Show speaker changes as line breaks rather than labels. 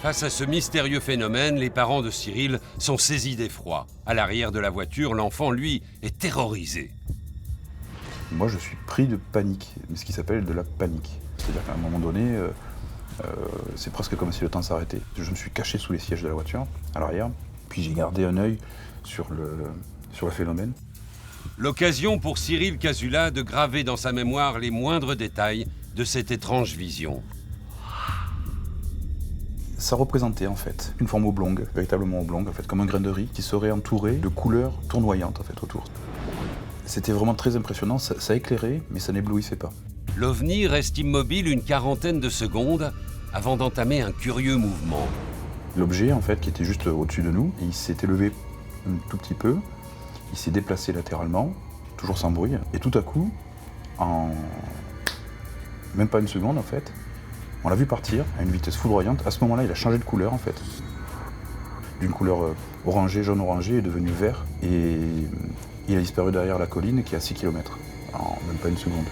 Face à ce mystérieux phénomène, les parents de Cyril sont saisis d'effroi. À l'arrière de la voiture, l'enfant, lui, est terrorisé.
Moi, je suis pris de panique, ce qui s'appelle de la panique. C'est-à-dire qu'à un moment donné, c'est presque comme si le temps s'arrêtait. Je me suis caché sous les sièges de la voiture, à l'arrière, puis j'ai gardé un œil sur le phénomène.
L'occasion pour Cyril Casula de graver dans sa mémoire les moindres détails de cette étrange vision.
Ça représentait en fait une forme oblongue, véritablement oblongue, en fait, comme un grain de riz qui serait entouré de couleurs tournoyantes en fait, autour. C'était vraiment très impressionnant, ça éclairait, mais ça n'éblouissait pas.
L'OVNI reste immobile une quarantaine de secondes avant d'entamer un curieux mouvement.
L'objet, en fait, qui était juste au-dessus de nous, il s'est élevé un tout petit peu, il s'est déplacé latéralement, toujours sans bruit, et tout à coup, en même pas une seconde, en fait, on l'a vu partir à une vitesse foudroyante. À ce moment-là, il a changé de couleur, en fait. D'une couleur orangée, jaune-orangé, il est devenu vert, et il a disparu derrière la colline qui est à 6 km, en même pas une seconde.